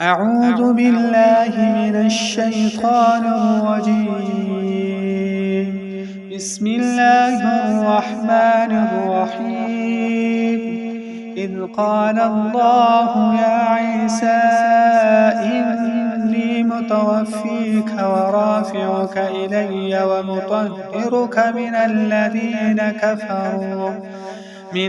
أعوذ بالله من الشيطان الرجيم. بسم الله الرحمن الرحيم. إذ قال الله يا عيسى إني متوفيك ورافعك إلي ومطهرك من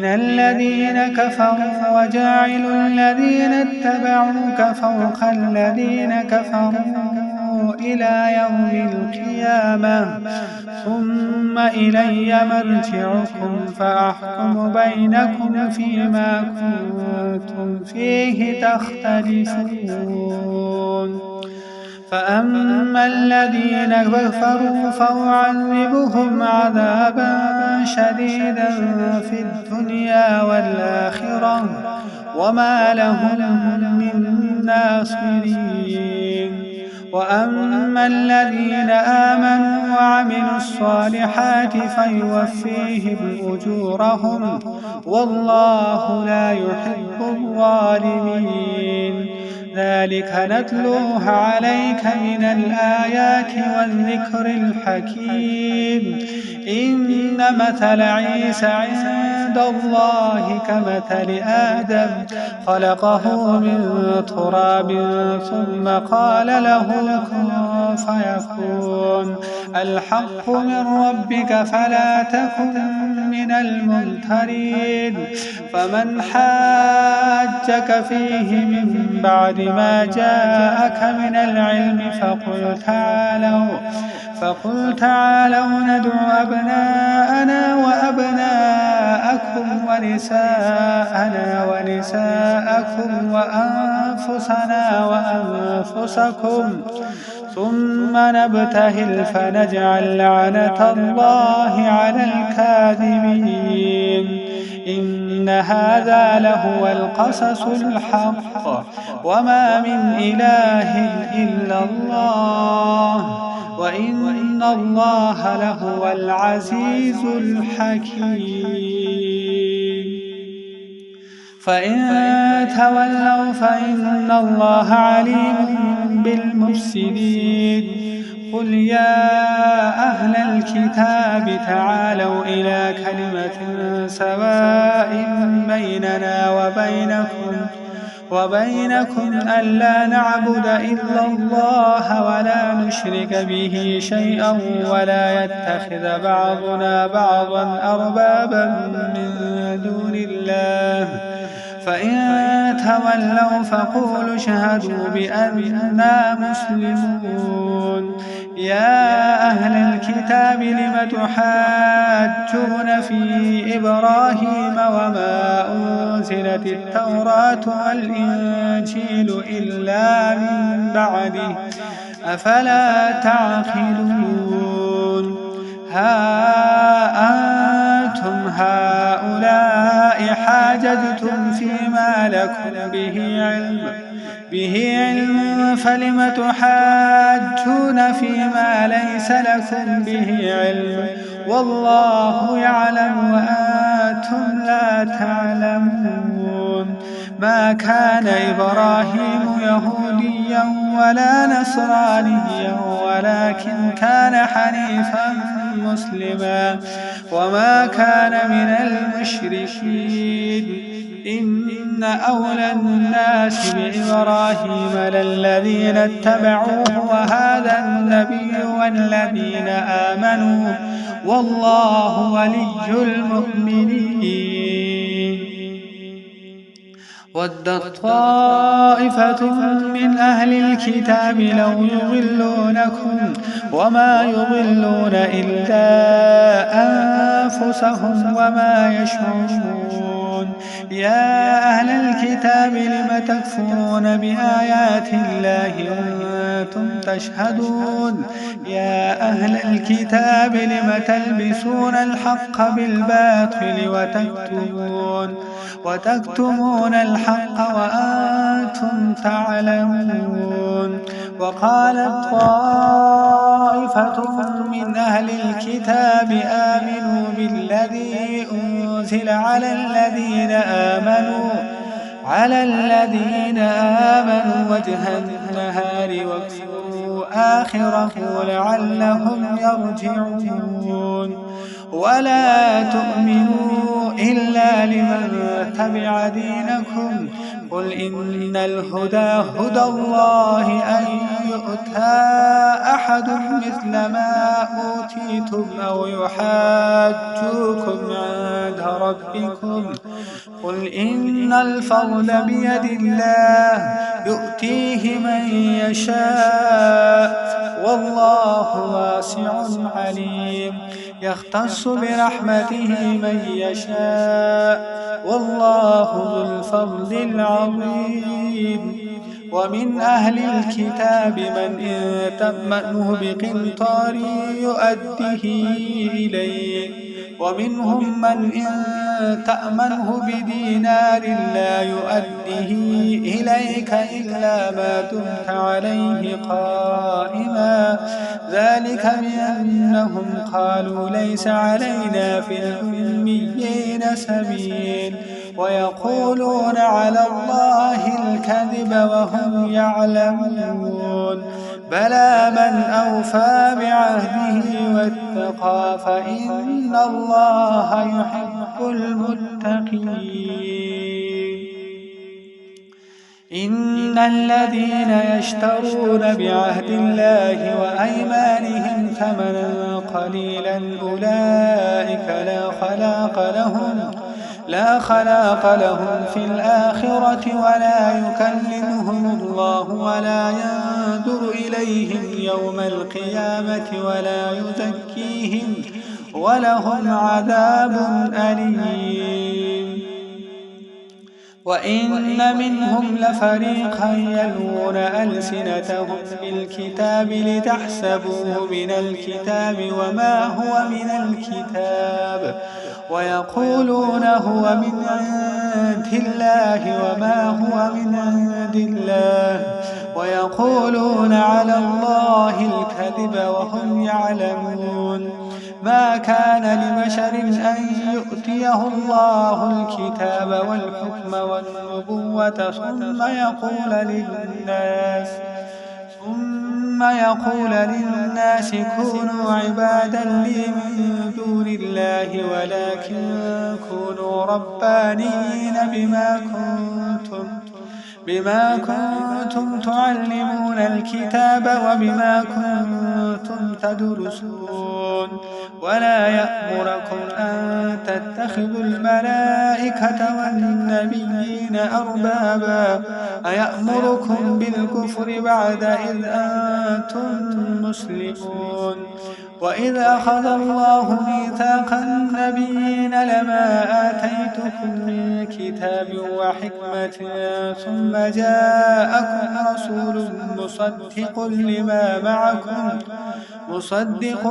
الذين كفروا وجاعل الذين اتبعوك فوق الذين كفروا إلى يوم القيامة ثم إلي مرجعكم فأحكم بينكم فيما كنتم فيه تختلفون. فأما الذين كفروا فأعذبهم عذابا شديدا في الدنيا والآخرة وما لهم من ناصرين. وأما الذين آمنوا وعملوا الصالحات فيوفيهم أجورهم والله لا يحب الظالمين. ذلك نتلوه عليك من الآيات والذكر الحكيم. إن مثل عيسى عند الله كمثل آدم خلقه من تراب ثم قال له كن فيكون. الحق من ربك فلا تكن من الممترين. فمن حاجك فيه من بعد ما جاءك من العلم فقل تعالوا ندعو أبناءنا وأبناءكم ونساءنا ونساءكم وأنفسنا وأنفسكم ثم نبتهل فنجعل لعنة الله على الكاذبين. إن هذا لهو القصص الحق وما من إله إلا الله وإن الله لهو العزيز الحكيم. فإن تولوا فإن الله عليم بالمفسدين. قل يا أهل الكتاب تعالوا إلى كلمة سواء بيننا وبينكم ألا نعبد إلا الله ولا نشرك به شيئا ولا يتخذ بعضنا بعضا أربابا من دون الله. فإن تولوا فقولوا اشهدوا بأننا مسلمون. يا أهل الكتاب لم تحاجون في إبراهيم وما أنزلت التوراة والإنجيل إلا من بعده أفلا تعقلون. ها أنتم هؤلاء حاججتم فيما لكم به علم فلم تحاجون فيما ليس لكم به علم والله يعلم وأنتم لا تعلمون. ما كان إبراهيم يهوديا ولا نصرانيا ولكن كان حنيفا مسلما وما كان من المشركين. إن أولى الناس بإبراهيم للذين اتبعوه وهذا النبي والذين آمنوا والله ولي المؤمنين. ودت طائفة من أهل الكتاب لو يضلونكم وما يضلون إلا أنفسهم وما يشعرون. يا أهل الكتاب لم تكفرون بآيات الله وأنتم تشهدون. يا أهل الكتاب لم تلبسون الحق بالباطل وتكتمون الحق وأنتم تعلمون. وقالت طائفة من أهل الكتاب آمنوا بالذي أنزل على الذين آمنوا وجه النهار واكفروا آخره لعلهم يرجعون ولا تؤمنوا إلا لمن تبع دينكم قل إن الهدى هدى الله أن يؤتى أحد مثل ما أوتيتم أو يحاجوكم عند ربكم قل إن الفضل بيد الله يؤتيه من يشاء والله واسع عليم يختص برحمته من يشاء والله ذو الفضل العظيم ومن أهل الكتاب من إن تأمنه بقنطار يؤديه إليك ومنهم من إن تأمنه بدينار لا يؤديه إليك إلا ما دمت عليه قائما ذلك بأنهم قالوا ليس علينا في الأميين سبيل ويقولون على الله الكذب وهم يعلمون بلى من أوفى بعهده واتقى فإن الله يحب المتقين إن الذين يشترون بعهد الله وأيمانهم ثمنا قليلا أولئك لا خلاق لهم في الآخرة ولا يكلمهم الله ولا ينظر إليهم يوم القيامة ولا يزكيهم ولهم عذاب أليم وإن منهم لفريقا يلوون ألسنتهم بالكتاب لتحسبوه من الكتاب وما هو من الكتاب ويقولون هو من عند الله وما هو من عند الله ويقولون على الله الكذب وهم يعلمون ما كان لبشر أن يؤتيه الله الكتاب والحكم والنبوة ثم يقول للناس كونوا عبادا لي من دون الله ولكن كونوا ربانيين بما كنتم تعلمون الكتاب وبما كنتم تدرسون ولا يأمركم أن تتخذوا الملائكة والنبيين أربابا أيأمركم بالكفر بعد إذ أنتم مسلمون وإذ أخذ الله ميثاق النبيين لما آتيتكم من كتاب وحكمة ثم جاءكم رسول مصدق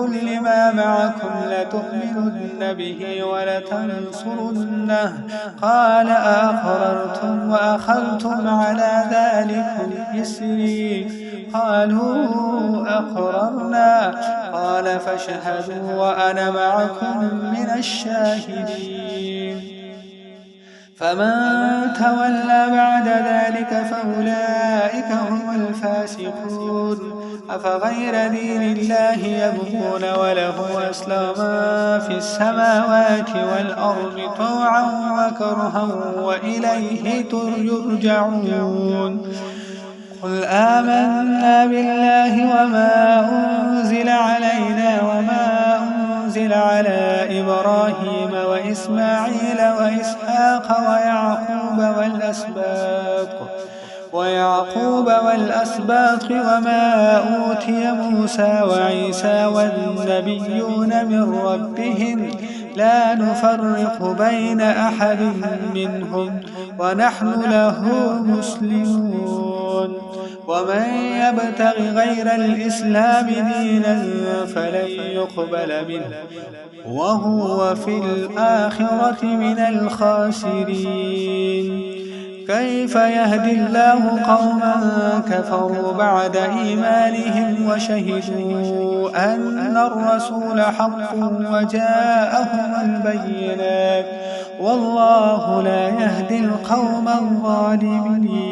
لما معكم لتؤمنن به ولتنصرنه قال أأقررتم وأخذتم على ذلكم إسري قالوا أقررنا قال فاشهدوا وأنا معكم من الشاهدين فمن تولى بعد ذلك فأولئك هم الفاسقون أفغير دين الله يبغون وله أسلم في السماوات والأرض طوعا وكرها وإليه ترجعون قل آمنا بالله وما أنزل علينا وما أنزل على إبراهيم وإسماعيل وإسحاق ويعقوب والأسباط وما أوتي موسى وعيسى والنبيون من ربهم لا نفرق بين أحد منهم ونحن له مسلمون ومن يبتغ غير الإسلام دينا فلن يقبل منه وهو في الآخرة من الخاسرين كيف يهدي الله قوما كفروا بعد إيمانهم وشهدوا أن الرسول حق وجاءهم البينات والله لا يهدي القوم الظالمين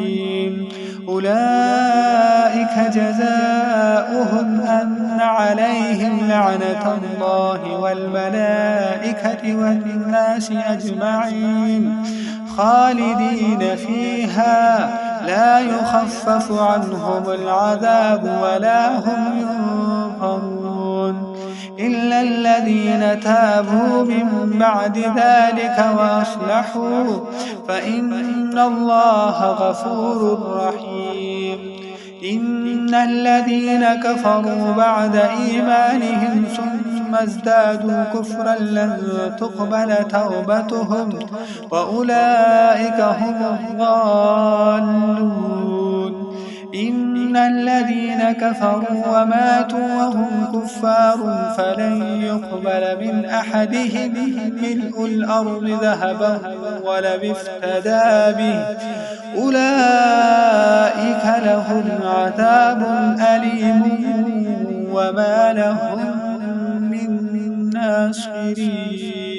أولئك جزاؤهم أن عليهم لعنة الله والملائكة والناس أجمعين خالدين فيها لا يخفف عنهم العذاب ولا هم ينظرون إلا الذين تابوا من بعد ذلك وأصلحوا فإن الله غفور رحيم إن الذين كفروا بعد إيمانهم ثم ازدادوا كفرا لن تقبل توبتهم وأولئك هم الضالون إن الذين كفروا وماتوا وهم كفار فلن يقبل من أحدهم ملء الأرض ذهبا ولو افتدى به أولئك لهم عذاب أليم وما لهم من ناصرين.